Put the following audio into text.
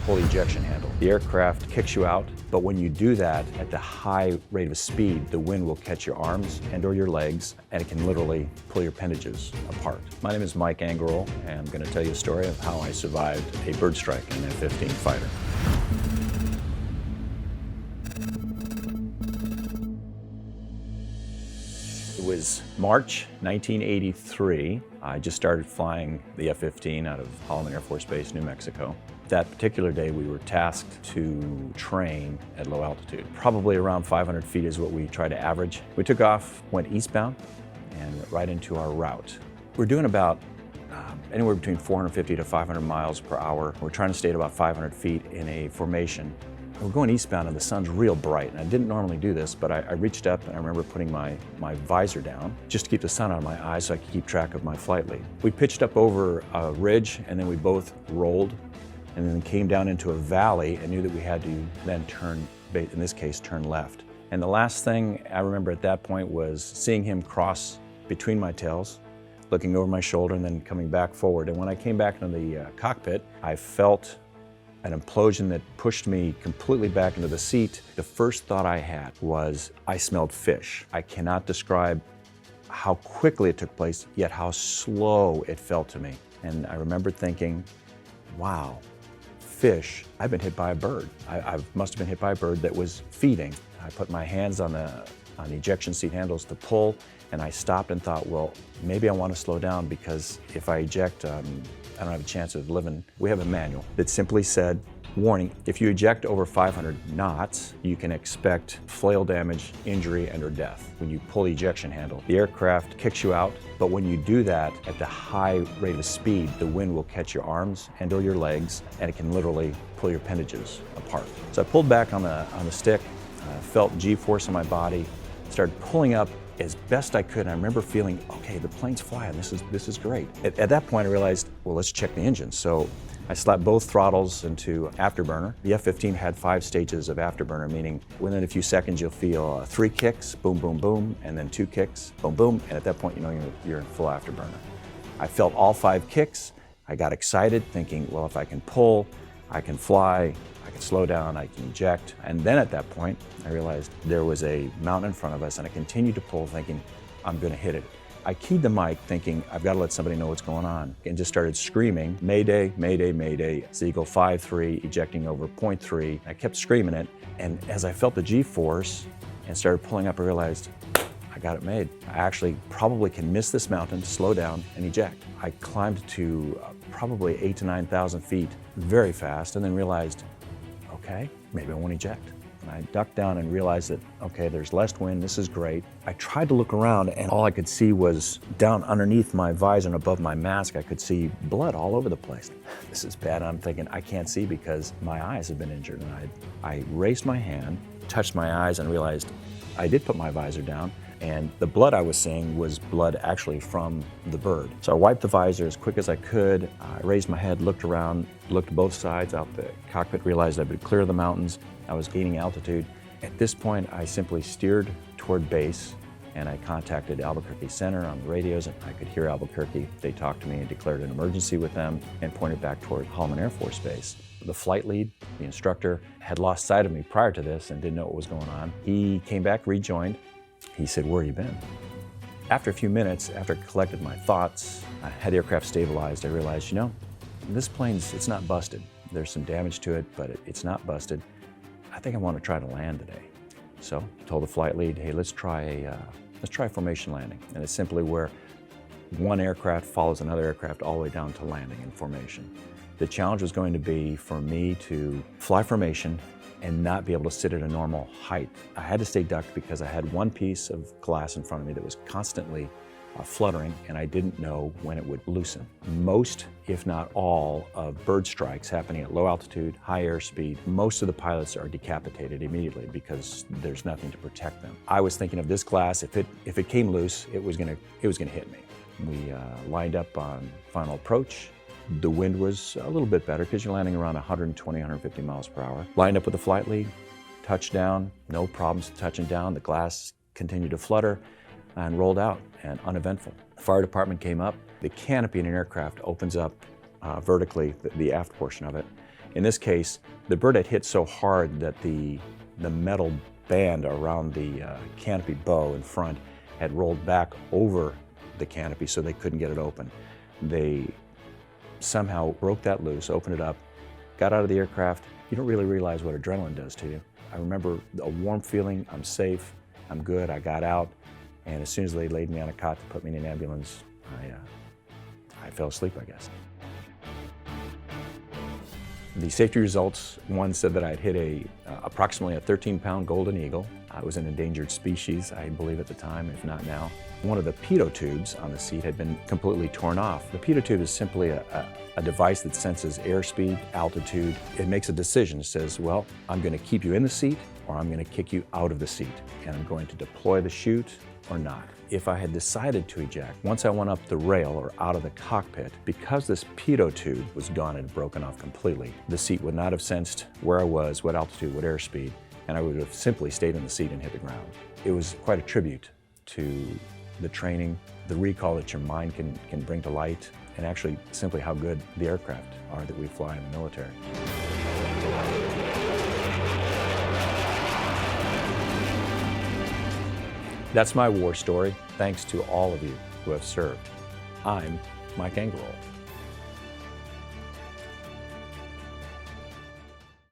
pull the ejection handle. The aircraft kicks you out, but when you do that at the high rate of speed, the wind will catch your arms and or your legs, and it can literally pull your appendages apart. My name is Mike Angarole, and I'm going to tell you a story of how I survived a bird strike in an F-15 fighter. It was March 1983. I just started flying the F-15 out of Holloman Air Force Base, New Mexico. That particular day, we were tasked to train at low altitude. Probably around 500 feet is what we try to average. We took off, went eastbound, and went right into our route. We're doing about anywhere between 450 to 500 miles per hour. We're trying to stay at about 500 feet in a formation. We're going eastbound and the sun's real bright, and I didn't normally do this, but I reached up and I remember putting my visor down just to keep the sun out of my eyes so I could keep track of my flight lead. We pitched up over a ridge and then we both rolled and then came down into a valley and knew that we had to then turn, in this case, turn left. And the last thing I remember at that point was seeing him cross between my tails, looking over my shoulder and then coming back forward. And when I came back into the cockpit, I felt an implosion that pushed me completely back into the seat. The first thought I had was, I smelled fish. I cannot describe how quickly it took place, yet how slow it felt to me. And I remember thinking, wow, fish, I've been hit by a bird. I must have been hit by a bird that was feeding. I put my hands on the ejection seat handles to pull, and I stopped and thought, well, maybe I want to slow down because if I eject, I don't have a chance of living. We have a manual that simply said, warning, if you eject over 500 knots, you can expect flail damage, injury, and or death. When you pull the ejection handle, the aircraft kicks you out, but when you do that at the high rate of speed, the wind will catch your arms and or your legs, and it can literally pull your appendages apart. So I pulled back on the stick, felt G-force in my body, started pulling up as best I could, and I remember feeling, okay, the plane's flying, this is great. At that point I realized, well, let's check the engine. So I slapped both throttles into afterburner. The F-15 had 5 stages of afterburner, meaning within a few seconds you'll feel 3 kicks, boom, boom, boom, and then 2 kicks, boom, boom, and at that point you know you're in full afterburner. I felt all 5 kicks. I got excited thinking, well, if I can pull, I can fly, I can slow down, I can eject. And then at that point, I realized there was a mountain in front of us and I continued to pull thinking, I'm gonna hit it. I keyed the mic thinking, I've gotta let somebody know what's going on, and just started screaming, Mayday, Mayday, Mayday, Seagull 5-3, ejecting over 0.3. I kept screaming it, and as I felt the G-force and started pulling up, I realized, I got it made. I actually probably can miss this mountain, slow down, and eject. I climbed to probably 8,000 to 9,000 feet very fast, and then realized, okay, maybe I won't eject. And I ducked down and realized that, okay, there's less wind, this is great. I tried to look around and all I could see was down underneath my visor and above my mask, I could see blood all over the place. This is bad. I'm thinking, I can't see because my eyes have been injured. And I raised my hand, touched my eyes, and realized I did put my visor down, and the blood I was seeing was blood actually from the bird. So I wiped the visor as quick as I could. I raised my head, looked around, looked both sides out the cockpit, realized I would clear the mountains. I was gaining altitude. At this point, I simply steered toward base and I contacted Albuquerque Center on the radios, and I could hear Albuquerque. They talked to me and declared an emergency with them and pointed back toward Holloman Air Force Base. The flight lead, the instructor, had lost sight of me prior to this and didn't know what was going on. He came back, rejoined. He said, where have you been? After a few minutes, after I collected my thoughts, I had the aircraft stabilized, I realized, you know, this plane's, it's not busted. There's some damage to it, but it's not busted. I think I want to try to land today. So I told the flight lead, hey, let's try a formation landing. And it's simply where one aircraft follows another aircraft all the way down to landing in formation. The challenge was going to be for me to fly formation and not be able to sit at a normal height. I had to stay ducked because I had one piece of glass in front of me that was constantly fluttering, and I didn't know when it would loosen. Most, if not all, of bird strikes happening at low altitude, high airspeed, most of the pilots are decapitated immediately because there's nothing to protect them. I was thinking of this glass, if it came loose, it was gonna hit me. We lined up on final approach. The wind was a little bit better because you're landing around 120, 150 miles per hour. Lined up with the flight lead, touchdown, no problems touching down. The glass continued to flutter and rolled out, and uneventful. The fire department came up. The canopy in an aircraft opens up vertically, the aft portion of it, In this case, the bird had hit so hard that the metal band around the canopy bow in front had rolled back over the canopy so they couldn't get it open. They somehow broke that loose, opened it up, got out of the aircraft. You don't really realize what adrenaline does to you. I remember a warm feeling, I'm safe, I'm good, I got out, and as soon as they laid me on a cot to put me in an ambulance, I fell asleep, I guess. The safety results, one said that I had hit approximately a 13-pound golden eagle. It was an endangered species, I believe at the time, if not now. One of the pitot tubes on the seat had been completely torn off. The pitot tube is simply a device that senses airspeed, altitude. It makes a decision. It says, well, I'm going to keep you in the seat or I'm going to kick you out of the seat, and I'm going to deploy the chute or not. If I had decided to eject, once I went up the rail or out of the cockpit, because this pitot tube was gone and broken off completely, the seat would not have sensed where I was, what altitude, what airspeed, and I would have simply stayed in the seat and hit the ground. It was quite a tribute to the training, the recall that your mind can bring to light, and actually simply how good the aircraft are that we fly in the military. That's my war story, thanks to all of you who have served. I'm Mike Angarole.